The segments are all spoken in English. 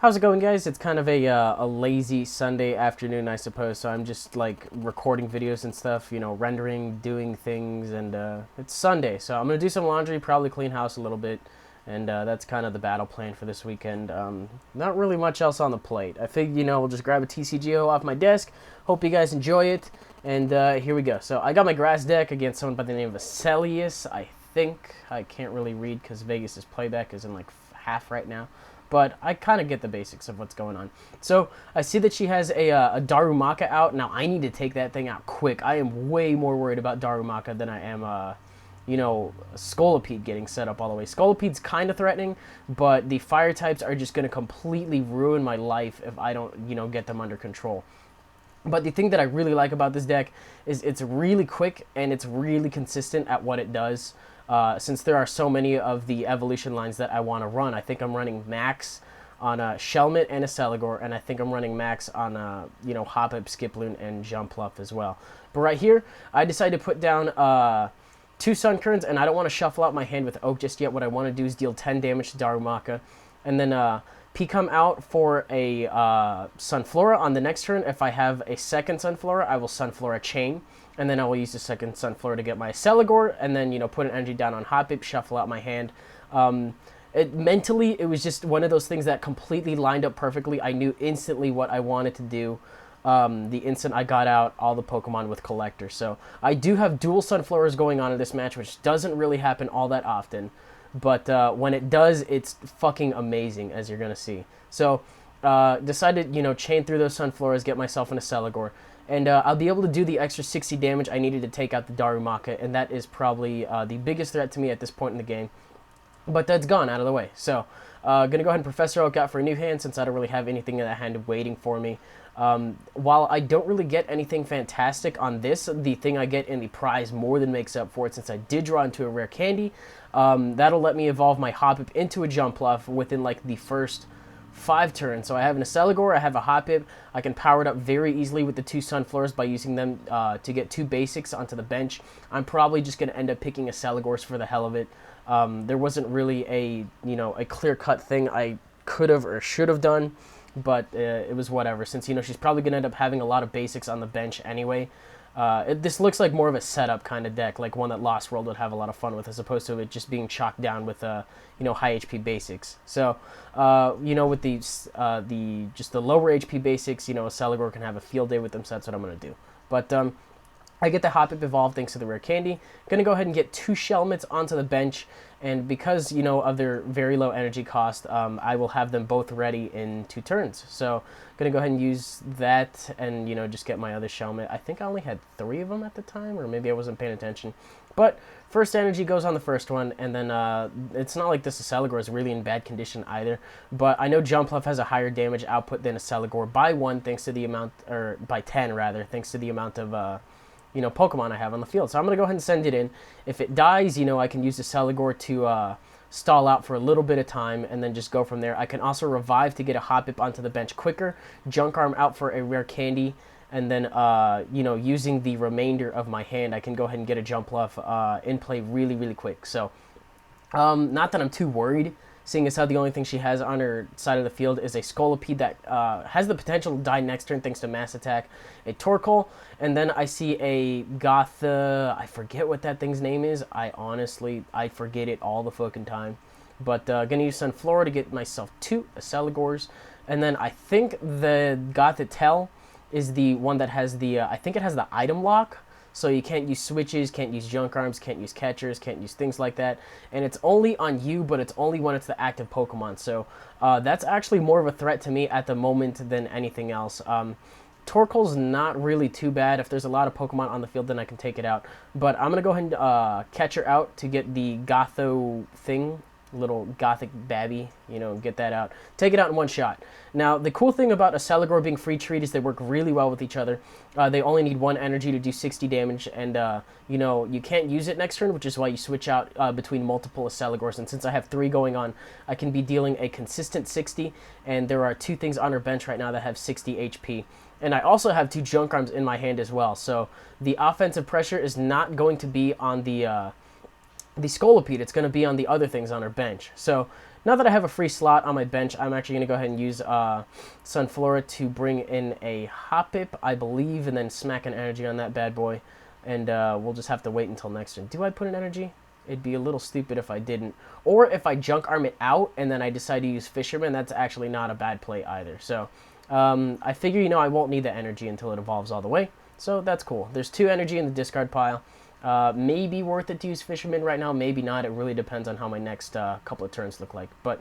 How's it going, guys? It's kind of a lazy Sunday afternoon, I suppose. So I'm just like recording videos and stuff, you know, rendering, doing things, and it's Sunday. So I'm gonna do some laundry, probably clean house a little bit, and that's kind of the battle plan for this weekend. Not really much else on the plate. I figured, you know, we'll just grab a TCG off my desk. Hope you guys enjoy it, and here we go. So I got my grass deck against someone by the name of Aselleus. I think I can't really read because Vegas's playback is in like half right now. But I kind of get the basics of what's going on. So I see that she has a Darumaka out. Now I need to take that thing out quick. I am way more worried about Darumaka than I am, you know, Scolipede getting set up all the way. Scolipede's kind of threatening, but the fire types are just going to completely ruin my life if I don't, you know, get them under control. But the thing that I really like about this deck is it's really quick and it's really consistent at what it does. Since there are so many of the evolution lines that I want to run, I think I'm running max on Shelmet and Aselleus, and I think I'm running max on you know, Hoppip, Skiploon, and Jumpluff as well. But right here, I decided to put down 2 Sunkerns, and I don't want to shuffle out my hand with Oak just yet. What I want to do is deal 10 damage to Darumaka, and then P-come out for a Sunflora on the next turn. If I have a second Sunflora, I will Sunflora Chain. And then I will use the second Sunflora to get my Aselleus, and then, you know, put an energy down on Hoppip, shuffle out my hand. Mentally, it was just one of those things that completely lined up perfectly. I knew instantly what I wanted to do the instant I got out all the Pokemon with Collector. So I do have dual Sunfloras going on in this match, which doesn't really happen all that often. But when it does, it's fucking amazing, as you're going to see. So decided, you know, chain through those Sunfloras, get myself an Aselleus. And I'll be able to do the extra 60 damage I needed to take out the Darumaka, and that is probably the biggest threat to me at this point in the game. But that's gone out of the way. So, gonna go ahead and Professor Oak out for a new hand since I don't really have anything in that hand waiting for me. While I don't really get anything fantastic on this, the thing I get in the prize more than makes up for it since I did draw into a rare candy. That'll let me evolve my Hoppip into a Jumpluff within like the first 5 turns. So I have an Aselleus, I have a Hoppip. I can power it up very easily with the 2 Sunflowers by using them to get 2 basics onto the bench. I'm probably just going to end up picking Aselleus for the hell of it. There wasn't really a, you know, a clear-cut thing I could have or should have done, but it was whatever. Since, you know, she's probably going to end up having a lot of basics on the bench anyway. This looks like more of a setup kind of deck, like one that Lost World would have a lot of fun with, as opposed to it just being chalked down with, you know, high HP basics. So, you know, with just the lower HP basics, you know, Aselleus can have a field day with them, so that's what I'm going to do. But I get the Hoppip evolved thanks to the rare candy. Going to go ahead and get 2 Shelmets onto the bench, and because, you know, of their very low energy cost, I will have them both ready in 2 turns. So going to go ahead and use that and, you know, just get my other Shelmet. I think I only had 3 of them at the time, or maybe I wasn't paying attention. But first energy goes on the first one, and then it's not like this Aselleus is really in bad condition either. But I know Jumpluff has a higher damage output than Aselleus by 1, thanks to the amount, or by 10 rather, thanks to the amount of you know, Pokemon I have on the field. So I'm going to go ahead and send it in. If it dies, you know, I can use the Aselleus to stall out for a little bit of time and then just go from there. I can also revive to get a Hoppip onto the bench quicker, Junk Arm out for a rare candy, and then, you know, using the remainder of my hand, I can go ahead and get a Jumpluff in play really, really quick. So, not that I'm too worried, seeing as how the only thing she has on her side of the field is a Scolipede that has the potential to die next turn thanks to Mass Attack, a Torkoal, and then I see a Gotha, I forget what that thing's name is. I forget it all the fucking time. But gonna use Sunflora to get myself 2 Aselleus, and then I think the Gothitelle is the one that has the, I think it has the item lock. So you can't use switches, can't use junk arms, can't use catchers, can't use things like that. And it's only on you, but it's only when it's the active Pokemon. So that's actually more of a threat to me at the moment than anything else. Torkoal's not really too bad. If there's a lot of Pokemon on the field, then I can take it out. But I'm going to go ahead and catch her out to get the Gotho thing. Little Gothic Babby, you know, get that out. Take it out in 1 shot. Now, the cool thing about Aselleus being free treat is they work really well with each other. They only need 1 energy to do 60 damage, and, you know, you can't use it next turn, which is why you switch out between multiple Aselleus. And since I have 3 going on, I can be dealing a consistent 60, and there are 2 things on her bench right now that have 60 HP. And I also have 2 Junk Arms in my hand as well, so the offensive pressure is not going to be on the Scolipede. It's going to be on the other things on her bench. So now that I have a free slot on my bench, I'm actually going to go ahead and use Sunflora to bring in a Hoppip, I believe, and then smack an energy on that bad boy. And we'll just have to wait until next turn. Do I put an energy? It'd be a little stupid if I didn't. Or if I junk arm it out and then I decide to use Fisherman, that's actually not a bad play either. So I figure, you know, I won't need the energy until it evolves all the way. So that's cool. There's 2 energy in the discard pile. Maybe worth it to use Fisherman right now, maybe not. It really depends on how my next couple of turns look like. But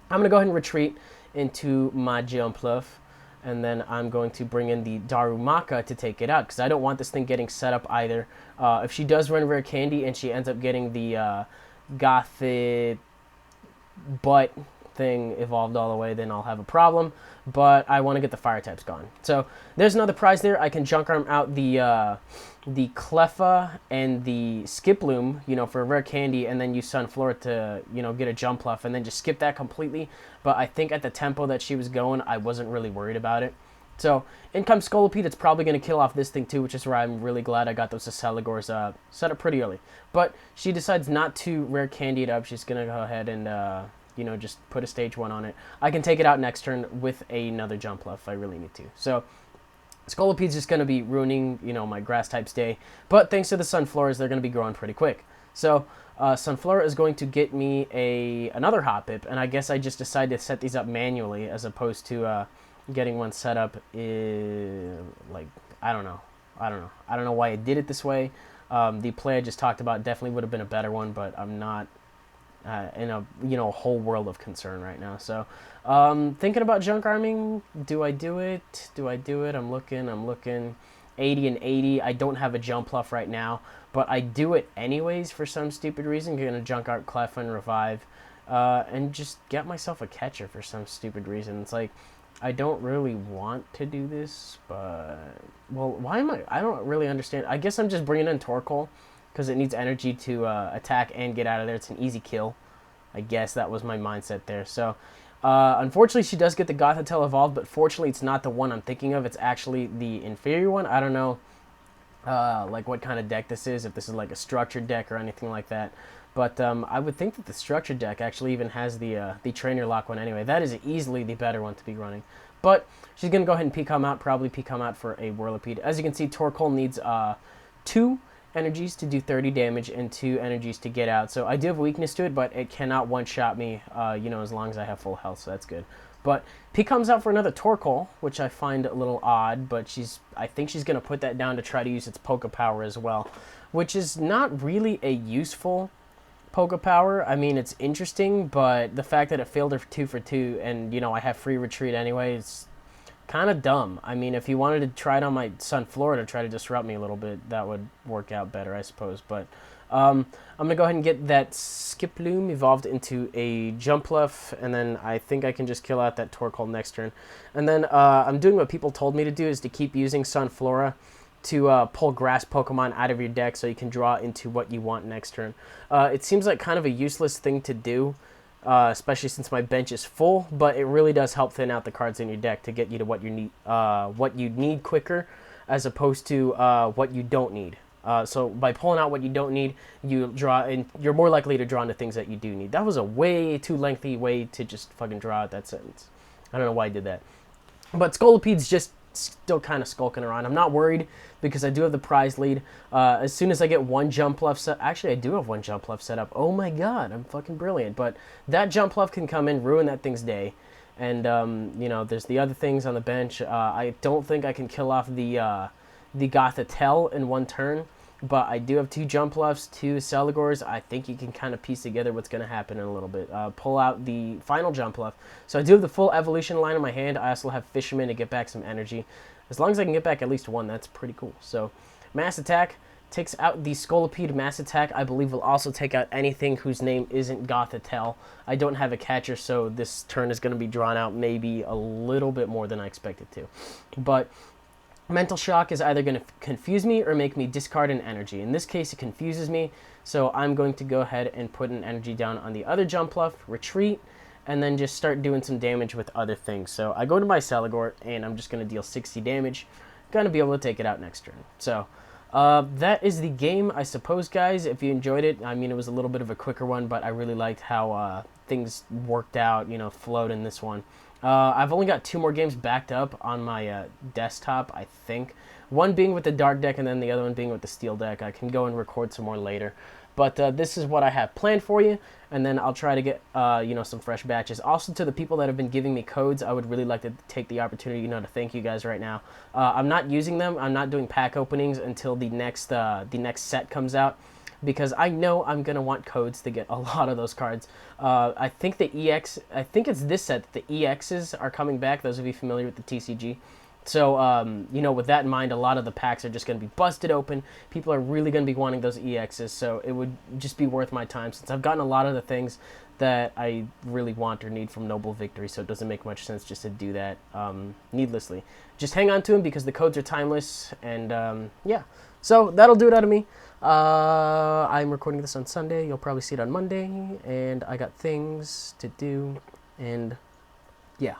I'm going to go ahead and retreat into my Jumpluff. And then I'm going to bring in the Darumaka to take it out, because I don't want this thing getting set up either. If she does run Rare Candy and she ends up getting the Gothic butt thing evolved all the way, then I'll have a problem. But I want to get the fire types gone. So there's another prize there. I can junk arm out the Cleffa and the Skiploom, you know, for Rare Candy, and then use Sunflora to, you know, get a Jumpluff, and then just skip that completely. But I think at the tempo that she was going, I wasn't really worried about it. So in comes Scolipede. It's probably going to kill off this thing too, which is why I'm really glad I got those Aselleus set up pretty early. But she decides not to Rare Candy it up. She's going to go ahead and, you know, just put a stage 1 on it. I can take it out next turn with another Jumpluff if I really need to. So Scolipede's just going to be ruining, you know, my grass type's day. But thanks to the Sunfloras, they're going to be growing pretty quick. So Sunflora is going to get me another Hoppip, and I guess I just decided to set these up manually as opposed to getting one set up. Like, I don't know. I don't know why I did it this way. The play I just talked about definitely would have been a better one, but I'm not in a, you know, whole world of concern right now. So thinking about junk arming. Do I do it? I'm looking 80 and 80. I don't have a Jumpluff right now, but I do it anyways for some stupid reason. I'm gonna junk art Clef and revive and just get myself a catcher for some stupid reason. It's like, I don't really want to do this, but, well, why am I don't really understand. I guess I'm just bringing in Torkoal because it needs energy to attack and get out of there. It's an easy kill. I guess that was my mindset there. So unfortunately, she does get the Gothitelle evolved, but fortunately, it's not the one I'm thinking of. It's actually the inferior one. I don't know like what kind of deck this is, if this is like a structured deck or anything like that. But I would think that the structured deck actually even has the trainer lock one anyway. That is easily the better one to be running. But she's going to go ahead and Peacom out, probably Peacom out for a Whirlipede. As you can see, Torkoal needs 2 energies to do 30 damage and 2 energies to get out. So I do have a weakness to it, but it cannot one-shot me, you know, as long as I have full health, so that's good. But P comes out for another Torkoal, which I find a little odd, but I think she's going to put that down to try to use its Poke Power as well, which is not really a useful Poke Power. I mean, it's interesting, but the fact that it failed her 2 for 2 and, you know, I have free retreat anyway, it's kind of dumb. I mean, if you wanted to try it on my Sunflora to try to disrupt me a little bit, that would work out better, I suppose. But I'm going to go ahead and get that Skiploom evolved into a Jumpluff, and then I think I can just kill out that Torkoal next turn. And then I'm doing what people told me to do, is to keep using Sunflora to pull grass Pokemon out of your deck so you can draw into what you want next turn. It seems like kind of a useless thing to do, especially since my bench is full, but it really does help thin out the cards in your deck to get you to what you need quicker, as opposed to what you don't need. So by pulling out what you don't need, you draw, and you're more likely to draw into things that you do need. That was a way too lengthy way to just fucking draw out that sentence. I don't know why I did that. But Scolipede's just still kind of skulking around. I'm not worried because I do have the prize lead. As soon as I get one Jumpluff set, actually I do have one Jumpluff set up. Oh my god, I'm fucking brilliant. But that Jumpluff can come in, ruin that thing's day. And you know, there's the other things on the bench. I don't think I can kill off the Gothitelle in one turn, but I do have 2 Jumpluffs, 2 Aselleus. I think you can kind of piece together what's going to happen in a little bit. Pull out the final Jumpluff. So I do have the full evolution line in my hand. I also have Fisherman to get back some energy. As long as I can get back at least 1, that's pretty cool. So Mass Attack takes out the Scolipede. Mass Attack, I believe, will also take out anything whose name isn't Gothitelle. I don't have a catcher, so this turn is going to be drawn out maybe a little bit more than I expected to. But Mental Shock is either going to confuse me or make me discard an energy. In this case, it confuses me, so I'm going to go ahead and put an energy down on the other Jumpluff, retreat, and then just start doing some damage with other things. So I go to my Aselleus, and I'm just going to deal 60 damage. Going to be able to take it out next turn. So that is the game, I suppose, guys. If you enjoyed it, I mean, it was a little bit of a quicker one, but I really liked how things worked out, flowed in this one. I've only got 2 more games backed up on my desktop, I think. One being with the dark deck, and then the other one being with the steel deck. I can go and record some more later. But this is what I have planned for you, and then I'll try to get some fresh batches. Also, to the people that have been giving me codes, I would really like to take the opportunity to thank you guys right now. I'm not using them. I'm not doing pack openings until the next set comes out, because I know I'm gonna want codes to get a lot of those cards. I think it's this set that the EXs are coming back. Those of you familiar with the TCG. So, with that in mind, a lot of the packs are just going to be busted open. People are really going to be wanting those EXs, so it would just be worth my time, since I've gotten a lot of the things that I really want or need from Noble Victory, so it doesn't make much sense just to do that needlessly. Just hang on to them, because the codes are timeless, and yeah. So, that'll do it out of me. I'm recording this on Sunday. You'll probably see it on Monday, and I got things to do, and yeah.